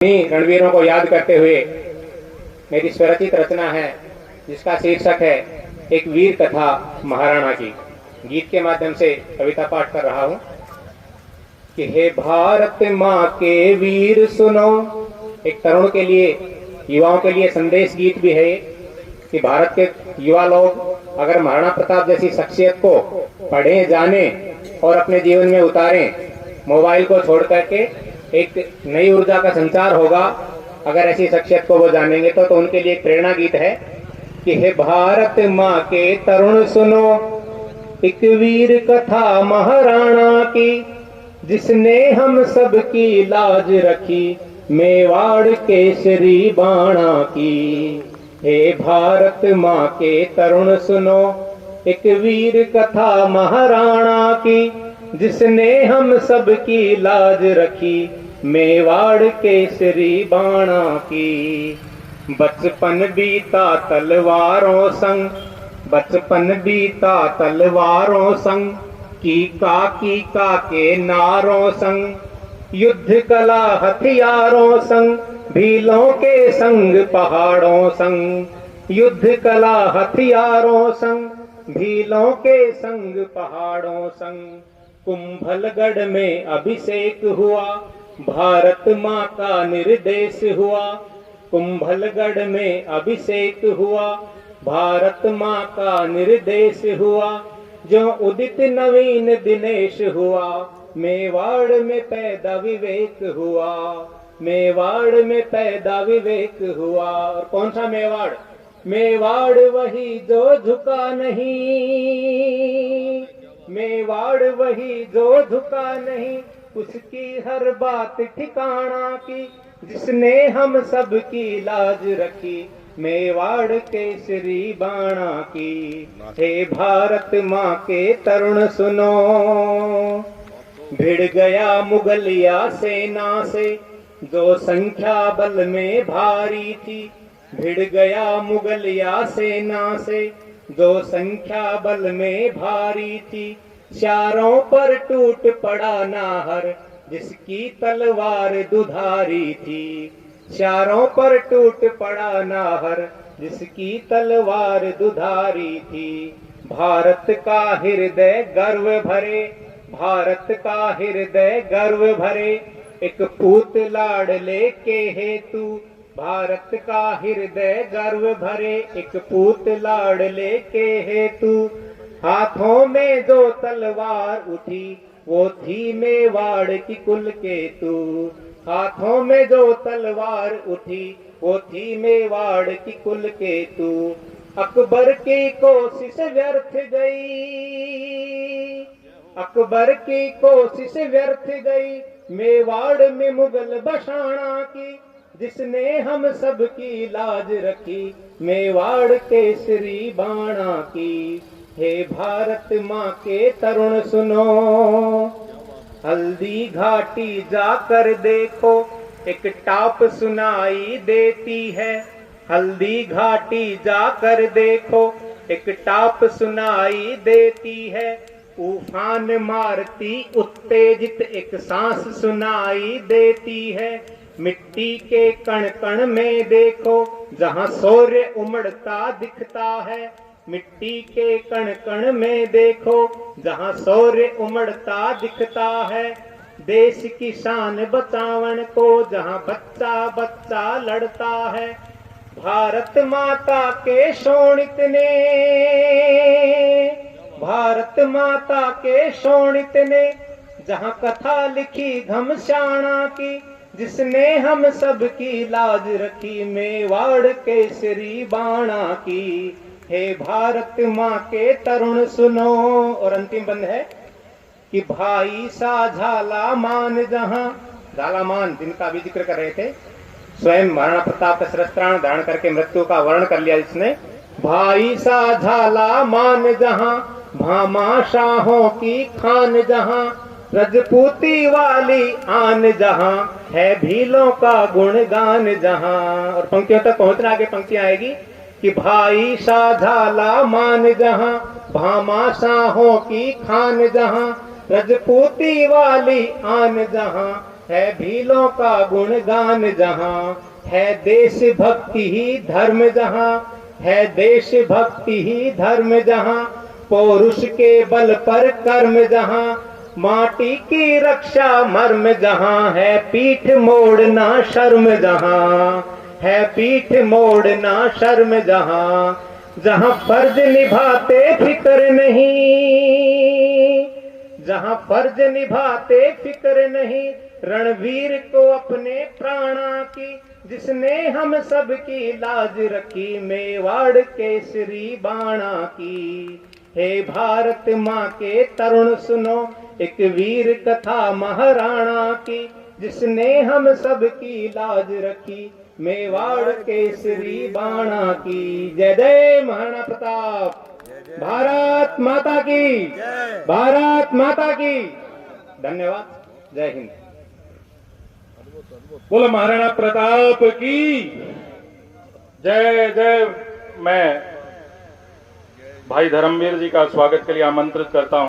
रणवीरों को याद करते हुए मेरी स्वरचित रचना है जिसका शीर्षक है एक वीर कथा महाराणा की। गीत के माध्यम से कविता पाठ कर रहा हूं कि हे भारत माँ के वीर सुनो। एक तरुण के लिए, युवाओं के लिए संदेश गीत भी है कि भारत के युवा लोग अगर महाराणा प्रताप जैसी शख्सियत को पढ़ें, जाने और अपने जीवन में उतारें, मोबाइल को छोड़ करके एक नई ऊर्जा का संचार होगा अगर ऐसी शख्सियत को वो जानेंगे तो उनके लिए एक प्रेरणा गीत है कि हे भारत माँ के तरुण सुनो, एक वीर कथा महाराणा की, जिसने हम सब की लाज रखी, मेवाड़ केसरी बाणा की। हे भारत माँ के तरुण सुनो, एक वीर कथा महाराणा की, जिसने हम सब की लाज रखी, मेवाड़ केसरी बाणा की। बचपन बीता तलवारों संग, बचपन बीता तलवारों संग, की का के नारों संग, युद्ध कला हथियारों संग, भीलों के संग पहाड़ों संग, युद्ध कला हथियारों संग, भीलों के संग पहाड़ों संग। कुंभलगढ़ में अभिषेक हुआ, भारत माँ का निर्देश हुआ। कुंभलगढ़ में अभिषेक हुआ, भारत माँ का निर्देश हुआ। जो उदित नवीन दिनेश हुआ, मेवाड़ में पैदा विवेक हुआ, मेवाड़ में पैदा विवेक हुआ। और कौन सा मेवाड़? मेवाड़ वही जो झुका नहीं, मेवाड़ वही जो झुका नहीं, उसकी हर बात ठिकाना की, जिसने हम सब की लाज रखी, मेवाड़ केसरी बाणा की। हे भारत माँ के तरुण सुनो, भिड़ गया मुगलिया सेना से, जो संख्या बल में भारी थी। भिड़ गया मुगलिया सेना से, जो संख्या बल में भारी थी। चारों पर टूट पड़ा नाहर, जिसकी तलवार दुधारी थी। चारों पर टूट पड़ा नाहर, जिसकी तलवार दुधारी थी। भारत का हृदय गर्व भरे, भारत का हृदय गर्व भरे, एक पूत लाडले के हेतु। भारत का हृदय गर्व भरे, एक पूत लाडले के हेतु। हाथों में जो तलवार उठी, वो थी मेवाड़ की कुल केतु। हाथों में जो तलवार उठी, वो थी मेवाड़ की कुल केतु। अकबर की कोशिश व्यर्थ गई, अकबर की कोशिश व्यर्थ गई, मेवाड़ में मुगल बसाना की, जिसने हम सब की लाज रखी, मेवाड़ केसरी बाणा की। हे भारत माँ के तरुण सुनो, हल्दी घाटी जाकर देखो, एक टाप सुनाई देती है। हल्दी घाटी जाकर देखो, एक टाप सुनाई देती है। उफान मारती उत्तेजित एक सांस सुनाई देती है। मिट्टी के कण कण में देखो, जहाँ सूर्य उमड़ता दिखता है। मिट्टी के कण कण में देखो, जहाँ सूर्य उमड़ता दिखता है। देश की शान बचावन को, जहाँ बच्चा बच्चा लड़ता है। भारत माता के शोणित ने, भारत माता के शोणित ने, जहाँ कथा लिखी घमसाना की, जिसने हम सब की लाज रखी, मेवाड़ केसरी बाणा की। हे भारत माँ के तरुण सुनो। और अंतिम बंद है कि भाई सा झालामान जहाँ, झालामान जिनका भी जिक्र कर रहे थे, स्वयं महाराणा प्रताप का शस्त्राण धारण करके मृत्यु का वर्ण कर लिया जिसने। भाई सा झालामान जहाँ, भामा शाहों की खान जहाँ, रजपूती वाली आन जहाँ, है भीलों का गुणगान जहाँ। और पंक्तियों तक पहुंचना, आगे पंक्तियां आएगी कि भाई सा झालामान जहाँ, भामा शाहों की खान जहाँ, रजपूती वाली आन जहाँ, है भीलों का गुणगान जहां, है देशभक्ति ही धर्म जहां, है देशभक्ति ही धर्म जहां, पौरुष के बल पर कर्म जहां, माटी की रक्षा मर्म जहां, है पीठ मोड़ना शर्म जहां, है पीठ मोड़ना शर्म जहां, जहां फर्ज निभाते फिक्र नहीं, जहां फर्ज निभाते फिक्र नहीं, रणवीर को अपने प्राणा की, जिसने हम सब की लाज रखी, मेवाड़ केसरी बाणा की। हे भारत माँ के तरुण सुनो, एक वीर कथा महाराणा की, जिसने हम सब की लाज रखी, मेवाड़ केसरी बाणा की। जय जय महाराणा प्रताप। भारत माता की, भारत माता की। धन्यवाद। जय हिंद। बोलो महाराणा प्रताप की जय जय। मैं भाई धर्मवीर जी का स्वागत के लिए आमंत्रित करता हूं।